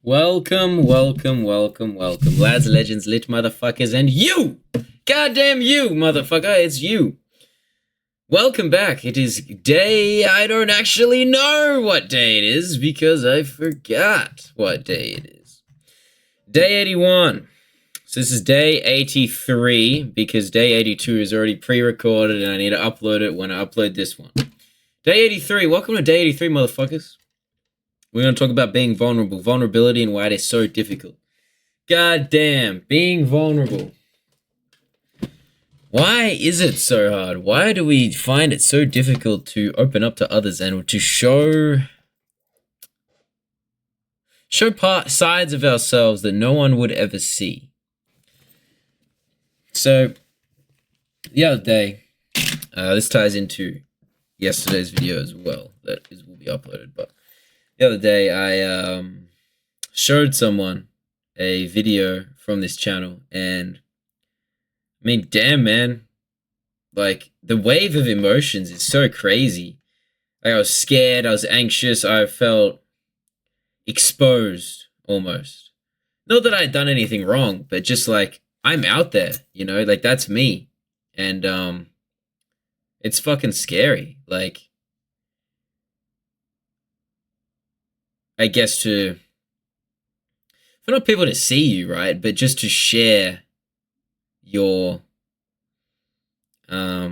Welcome, welcome, welcome, welcome, lads, legends, lit motherfuckers, and you! Goddamn you, motherfucker, it's you! Welcome back. It is day. I don't actually know what day it is because I forgot what day it is. Day 81. So this is day 83 because day 82 is already pre-recorded and I need to upload it when I upload this one. Day 83. Welcome to day 83, motherfuckers. We're going to talk about being vulnerable, vulnerability, and why it is so difficult. God damn, being vulnerable. Why is it so hard? Why do we find it so difficult to open up to others and to show sides of ourselves that no one would ever see? So, the other day, this ties into yesterday's video as well, will be uploaded, but the other day I showed someone a video from this channel, and I mean, damn, man, like the wave of emotions is so crazy. Like, I was scared, I was anxious, I felt exposed almost. Not that I had done anything wrong, but just like I'm out there, you know, like that's me. And it's fucking scary. Like, I guess for not people to see you, right? But just to share your how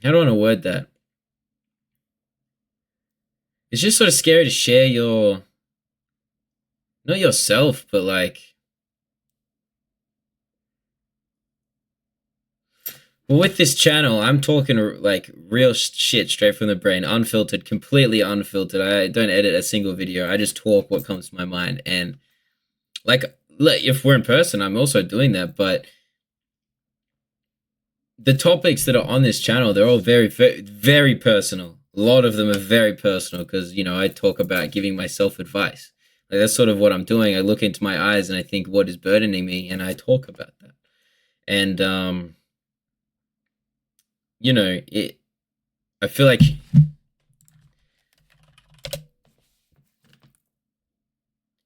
do I want to word that? It's just sort of scary to share not yourself, but like, well, with this channel, I'm talking like real shit straight from the brain, unfiltered, completely unfiltered. I don't edit a single video. I just talk what comes to my mind. And like, if we're in person, I'm also doing that. But the topics that are on this channel, they're all very, very, very personal. A lot of them are very personal because, you know, I talk about giving myself advice. Like, that's sort of what I'm doing. I look into my eyes and I think what is burdening me, and I talk about that. And you know, I feel like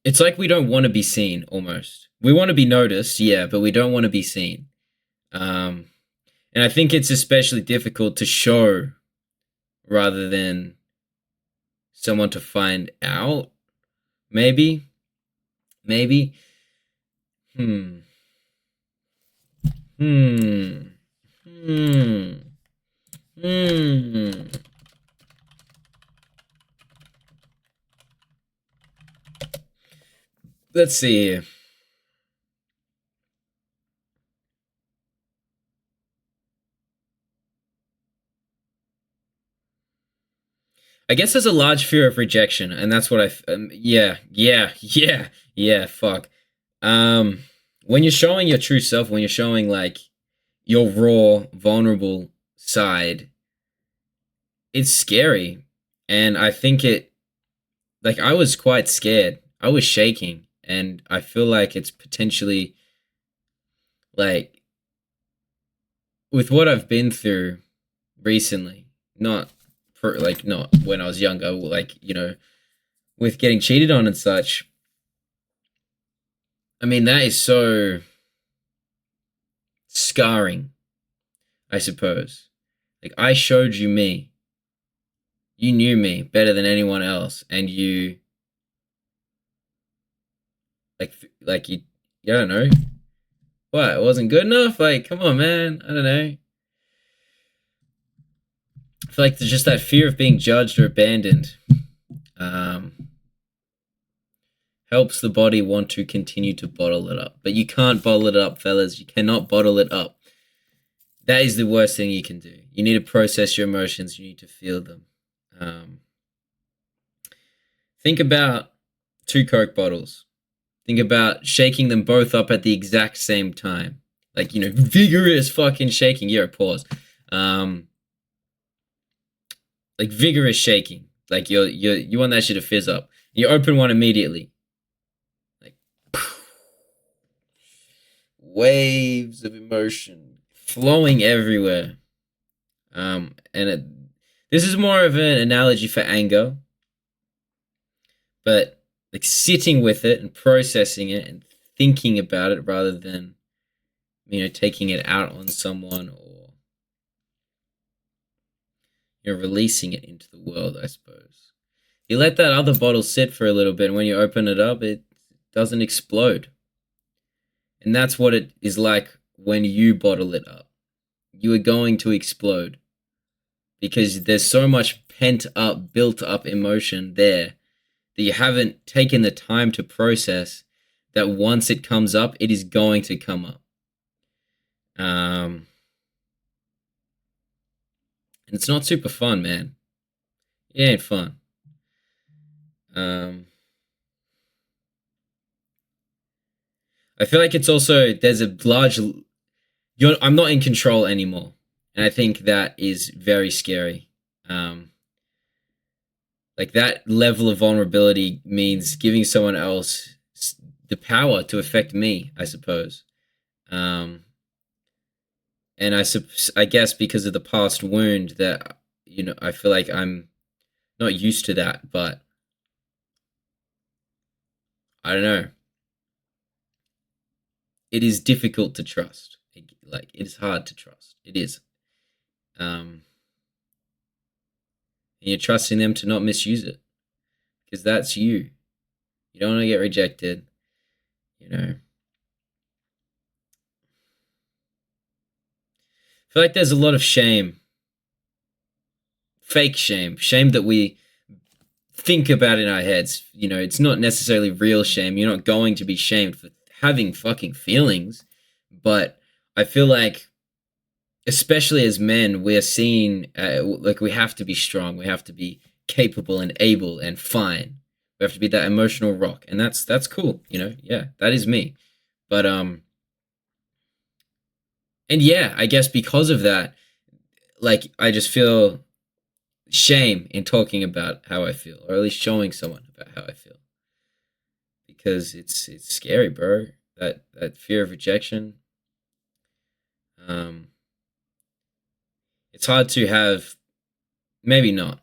it's like we don't want to be seen almost. We want to be noticed, yeah, but we don't want to be seen. And I think it's especially difficult to show rather than someone to find out. Maybe. Hmm. Let's see here. I guess there's a large fear of rejection, and that's what fuck. When you're showing your true self, when you're showing like your raw, vulnerable side, it's scary. And I think like, I was quite scared. I was shaking, and I feel like it's potentially, like, with what I've been through recently, not when I was younger, like, you know, with getting cheated on and such. I mean, that is so scarring, I suppose. Like, I showed you me. You knew me better than anyone else, and you, you, I don't know. What, it wasn't good enough? Like, come on, man. I don't know. I feel like there's just that fear of being judged or abandoned. Helps the body want to continue to bottle it up. But you can't bottle it up, fellas. You cannot bottle it up. That is the worst thing you can do. You need to process your emotions. You need to feel them. Think about 2 Coke bottles. Think about shaking them both up at the exact same time. Like, you know, vigorous fucking shaking. Yeah, pause. Like, vigorous shaking. Like, you want that shit to fizz up. You open one immediately. Like, waves of emotion flowing everywhere. This is more of an analogy for anger, but like sitting with it and processing it and thinking about it rather than, taking it out on someone or, releasing it into the world, I suppose. You let that other bottle sit for a little bit, and when you open it up, it doesn't explode. And that's what it is like when you bottle it up. You are going to explode because there's so much pent up, built up emotion there that you haven't taken the time to process, that once it comes up, it is going to come up. And it's not super fun, man. It ain't fun. I feel like it's also, there's a large, I'm not in control anymore. And I think that is very scary. Like that level of vulnerability means giving someone else the power to affect me, I suppose. And I guess because of the past wound that, I feel like I'm not used to that, but I don't know. It is difficult to trust. Like, it is hard to trust. It is. And you're trusting them to not misuse it because that's you. You don't want to get rejected, you know. I feel like there's a lot of shame, fake shame that we think about in our heads. It's not necessarily real shame. You're not going to be shamed for having fucking feelings, but I feel like, especially as men, we're seen like we have to be strong. We have to be capable and able and fine. We have to be that emotional rock, and that's cool. Yeah, that is me. But and yeah, I guess because of that, like I just feel shame in talking about how I feel, or at least showing someone about how I feel, because it's scary, bro. That fear of rejection. Um, it's hard to have. Maybe not.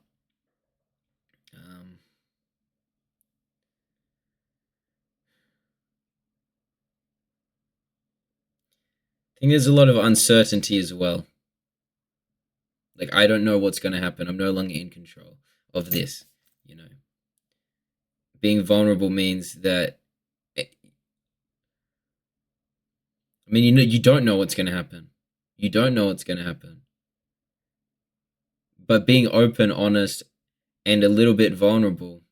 I think there's a lot of uncertainty as well. Like I don't know what's going to happen. I'm no longer in control of this. You know, being vulnerable means that. I mean, you don't know what's going to happen. You don't know what's going to happen. But being open, honest, and a little bit vulnerable.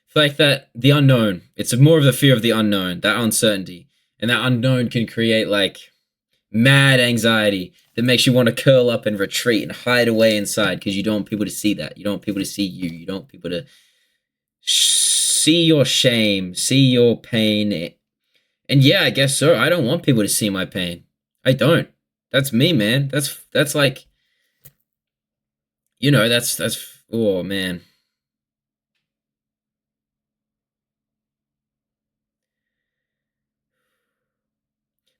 It's like that, the unknown. It's more of the fear of the unknown, that uncertainty. And that unknown can create like mad anxiety that makes you want to curl up and retreat and hide away inside because you don't want people to see that. You don't want people to see you. You don't want people to see your shame, see your pain. And yeah, I guess so. I don't want people to see my pain. I don't. That's me, man. That's like, that's oh man.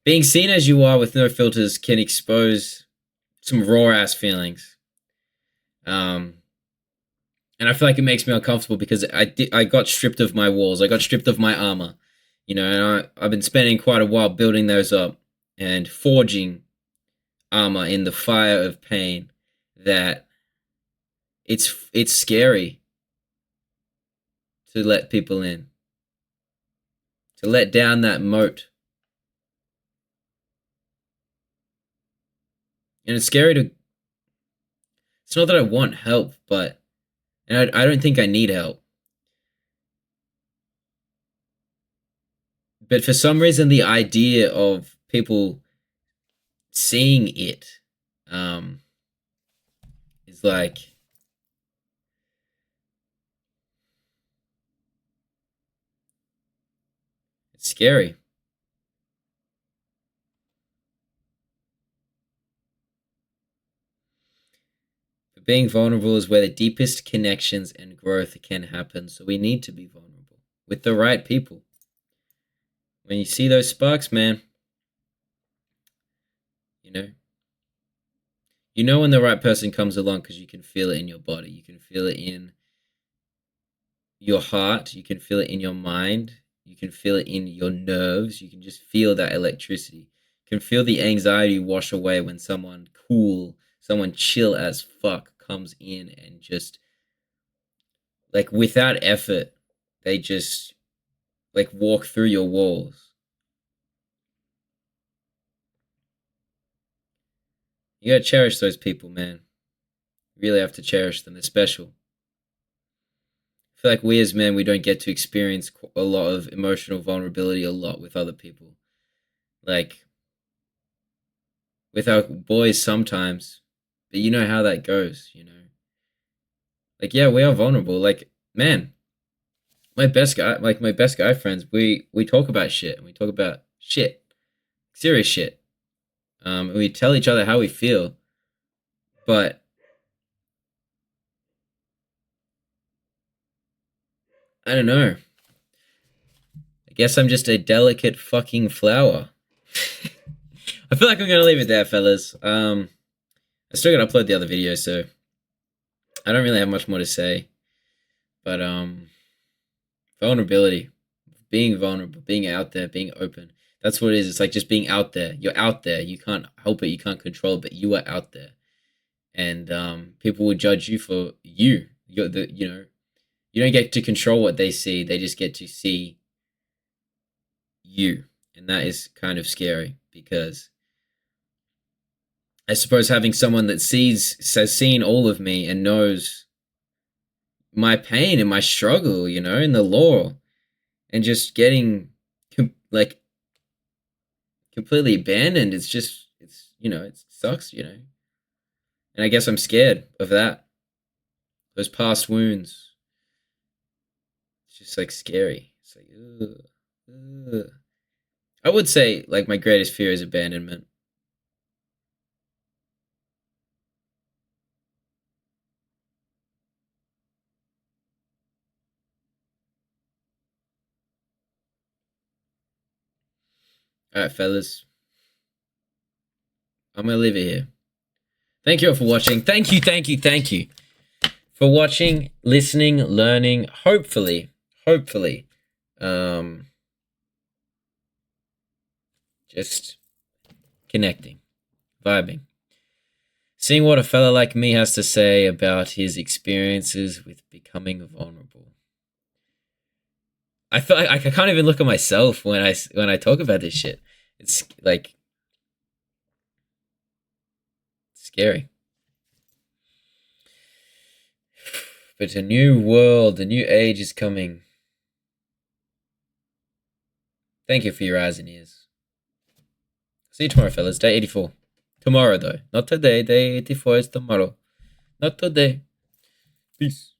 Being seen as you are with no filters can expose some raw ass feelings. Um, and I feel like it makes me uncomfortable because I got stripped of my walls. I got stripped of my armor. And I've been spending quite a while building those up and forging armor in the fire of pain. That it's scary to let people in, to let down that moat. And it's scary to. It's not that I want help, but and I don't think I need help. But for some reason, the idea of people seeing it um, is like it's scary. But being vulnerable is where the deepest connections and growth can happen. So we need to be vulnerable with the right people. When you see those sparks, man, you know when the right person comes along because you can feel it in your body. You can feel it in your heart. You can feel it in your mind. You can feel it in your nerves. You can just feel that electricity. You can feel the anxiety wash away when someone cool, someone chill as fuck comes in and just, like, without effort, they just, like, walk through your walls. You gotta cherish those people, man. You really have to cherish them. They're special. I feel like we as men, we don't get to experience a lot of emotional vulnerability a lot with other people. Like, with our boys sometimes, but you know how that goes, Like, yeah, we are vulnerable. Like, man, my best guy friends, we talk about shit, and we talk about shit, serious shit. And we tell each other how we feel, but I don't know. I guess I'm just a delicate fucking flower. I feel like I'm gonna leave it there, fellas. I still gotta upload the other video, so I don't really have much more to say. But vulnerability, being vulnerable, being out there, being open. That's what it is. It's like just being out there. You're out there. You can't help it. You can't control it, but you are out there. And people will judge you for you. You don't get to control what they see. They just get to see you. And that is kind of scary because I suppose having someone that has seen all of me and knows my pain and my struggle, in the law, and just getting like completely abandoned. It sucks, And I guess I'm scared of that. Those past wounds. It's just like scary. It's like, ugh, ugh. I would say like my greatest fear is abandonment. All right, fellas. I'm gonna leave it here. Thank you all for watching. Thank you for watching, listening, learning. Hopefully, just connecting, vibing, seeing what a fella like me has to say about his experiences with becoming vulnerable. I feel like I can't even look at myself when I talk about this shit. It's like scary. But a new world, a new age is coming. Thank you for your eyes and ears. See you tomorrow, fellas. Day 84. Tomorrow, though. Not today. Day 84 is tomorrow. Not today. Peace.